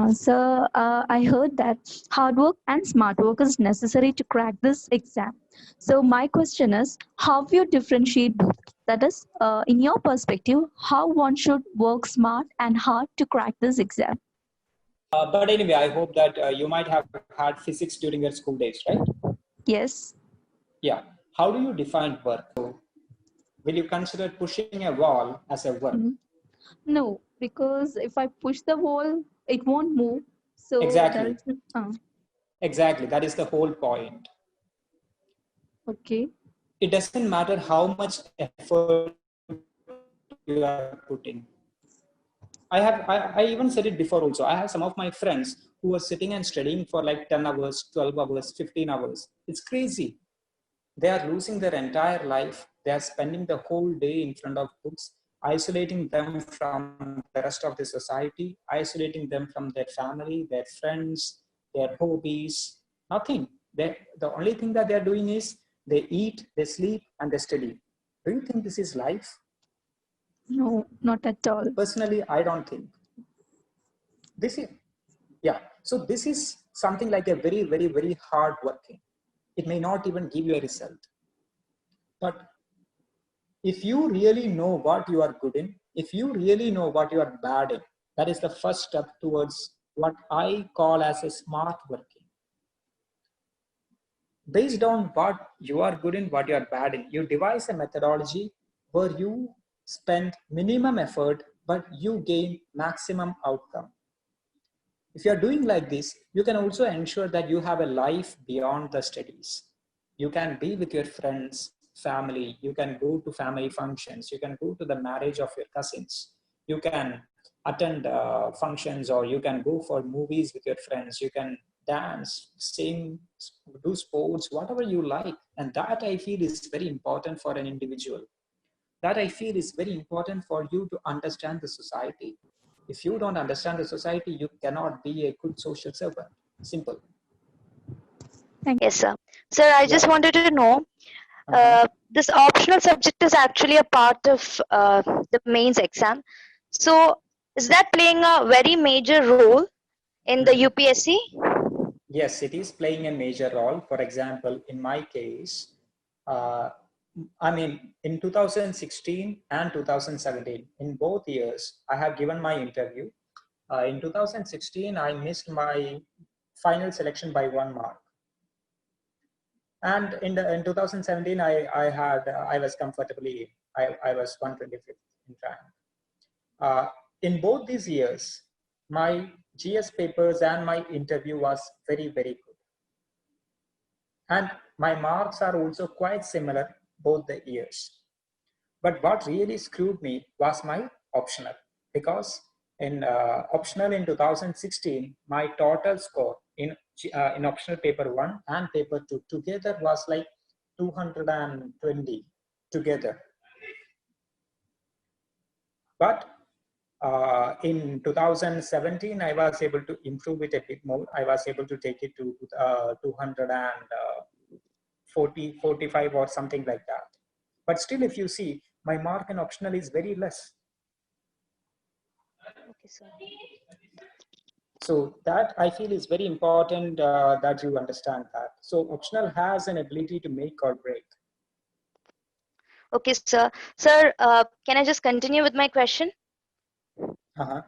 I heard that hard work and smart work is necessary to crack this exam. So my question is, how you differentiate both? That is, in your perspective, how one should work smart and hard to crack this exam? But anyway, I hope that you might have had physics during your school days, right? Yes. Yeah. How do you define work? So, will you consider pushing a wall as a work? Mhm. No, because if I push the wall, it won't move. So Exactly. that's Exactly. That is the whole point. okay. It doesn't matter how much effort you are putting. I even said it before also. I have some of my friends who are sitting and studying for like 10 hours, 12 hours, 15 hours. It's crazy. They are losing their entire life. They are spending the whole day in front of books, isolating them from the rest of the society, isolating them from their family, their friends, their hobbies, nothing. The only thing that they are doing is they eat, they sleep, and they study. Do you think this is life? No, not at all. Personally, I don't think. This is, yeah. So this is something like a very, very, very hard working. It may not even give you a result. But if you really know what you are good in, if you really know what you are bad in, that is the first step towards what I call as a smart working. Based on what you are good in, what you are bad in, you devise a methodology where you spend minimum effort, but you gain maximum outcome. If you are doing like this, you can also ensure that you have a life beyond the studies. You can be with your friends, family, you can go to family functions, you can go to the marriage of your cousins, you can attend functions, or you can go for movies with your friends, you can dance, sing, do sports, whatever you like. And that I feel is very important for an individual. That I feel is very important for you to understand the society. If you don't understand the society, you cannot be a good social servant. Simple. Thank Yes, sir. Sir, I Yeah. just wanted to know, Uh-huh. this optional subject is actually a part of the mains exam. So, is that playing a very major role in the Mhm. UPSC? Yes, it is playing a major role. For example, in my case, uh, I mean, in 2016 and 2017, in both years, I have given my interview. In 2016, I missed my final selection by 1 mark. And in 2017, I was comfortably, I was 125th in rank. Uh, in both these years, my GS papers and my interview was very, very good. And my marks are also quite similar both the years. But what really screwed me was my optional, because in optional in 2016, my total score in optional paper 1 and paper 2 together was like 220 together. But in 2017, I was able to improve it a bit more. I was able to take it to 240, 45 or something like that. But still, if you see, my mark in optional is very less. Okay, sir. So that I feel is very important that you understand that. So optional has an ability to make or break. Okay, sir. Sir, can I just continue with my question? Uh-huh.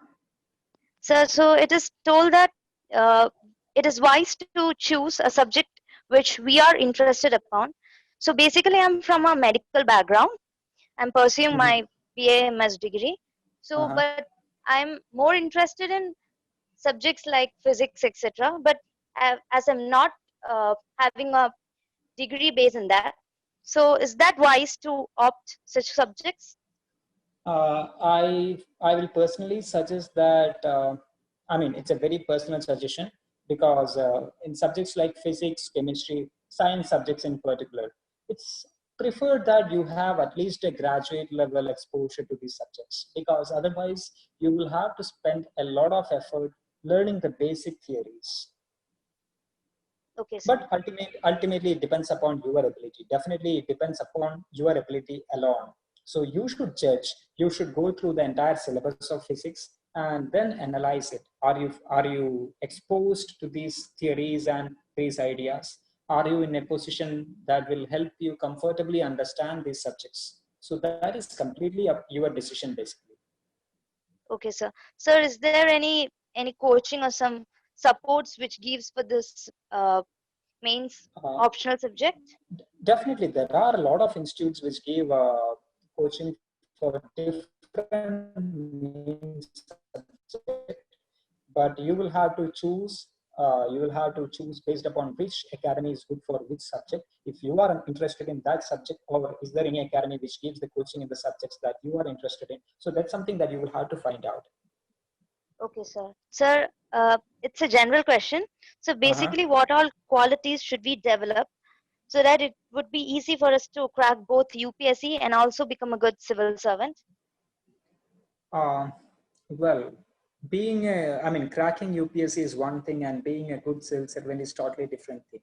Sir, so it is told that uh, it is wise to choose a subject which we are interested upon. So basically, I'm from a medical background. I'm pursuing Mm-hmm. my BA MS degree. So, Uh-huh. but I'm more interested in subjects like physics, etc. But as I'm not having a degree based in that, so is that wise to opt such subjects? I will personally suggest that, I mean, it's a very personal suggestion, because in subjects like physics, chemistry, science subjects in particular, it's preferred that you have at least a graduate level exposure to these subjects, because otherwise you will have to spend a lot of effort learning the basic theories. Okay, sir. But ultimately, it depends upon your ability. Definitely, it depends upon your ability alone. So you should judge. You should go through the entire syllabus of physics. and then analyze it. Are you exposed to these theories and these ideas? Are you in a position that will help you comfortably understand these subjects? So that is completely up your decision basically. Okay, sir. Sir, is there any coaching or some supports which gives for this mains Uh, optional subject? Definitely, there are a lot of institutes which give coaching for different means subject, but you will have to choose. You will have to choose based upon which academy is good for which subject. If you are interested in that subject, or is there any academy which gives the coaching in the subjects that you are interested in? So that's something that you will have to find out. Okay, sir. Sir, it's a general question. So Uh-huh. basically, what all qualities should we develop so that it would be easy for us to crack both UPSC and also become a good civil servant? Uh, well, cracking UPSC is one thing, and being a good civil servant is totally different thing.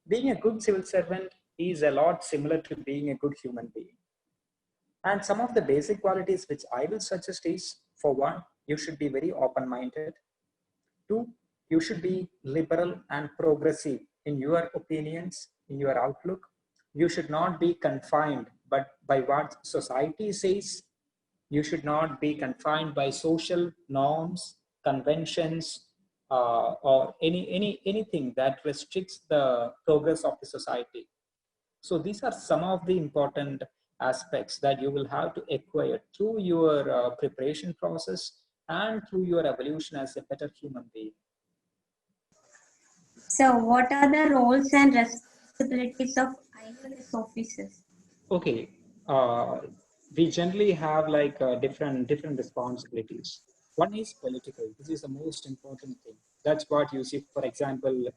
Being a good civil servant is a lot similar to being a good human being. And some of the basic qualities which I will suggest is, for one, you should be very open-minded. Two, you should be liberal and progressive in your opinions, in your outlook. You should not be confined but by what society says. You should not be confined by social norms, conventions, or anything that restricts the progress of the society. So these are some of the important aspects that you will have to acquire through your preparation process and through your evolution as a better human being. So, what are the roles and responsibilities of IFS officers? Okay, uh, we generally have like different responsibilities. One is political. This is the most important thing. That's what you see. For example,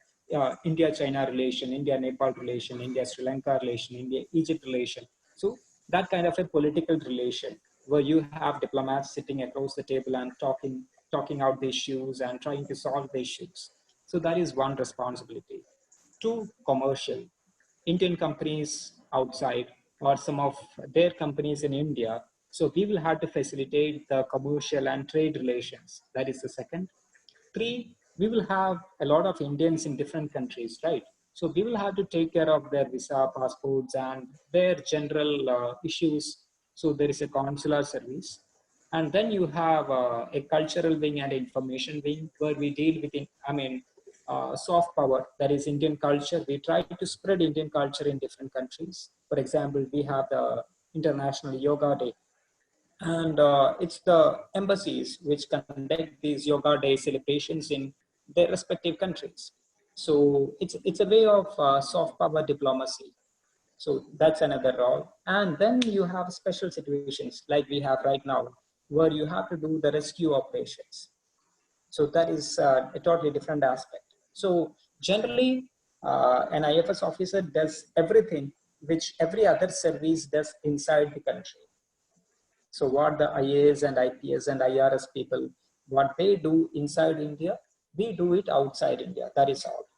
India-China relation, India-Nepal relation, India-Sri Lanka relation, India-Egypt relation. So that kind of a political relation where you have diplomats sitting across the table and talking out the issues and trying to solve the issues. So that is one responsibility. Two, commercial. Indian companies outside or some of their companies in India. So we will have to facilitate the commercial and trade relations. That is the second. Three, we will have a lot of Indians in different countries, right? So we will have to take care of their visa, passports, and their general issues. So there is a consular service. And then you have a cultural wing and information wing where we deal with, soft power, that is Indian culture. We try to spread Indian culture in different countries. For example, we have the International Yoga Day, and it's the embassies which conduct these yoga day celebrations in their respective countries. So it's a way of soft power diplomacy. So that's another role. And then you have special situations like we have right now, where you have to do the rescue operations. So that is a totally different aspect. So generally, an IFS officer does everything which every other service does inside the country. So what the IAS and IPS and IRS people, what they do inside India, we do it outside India. That is all.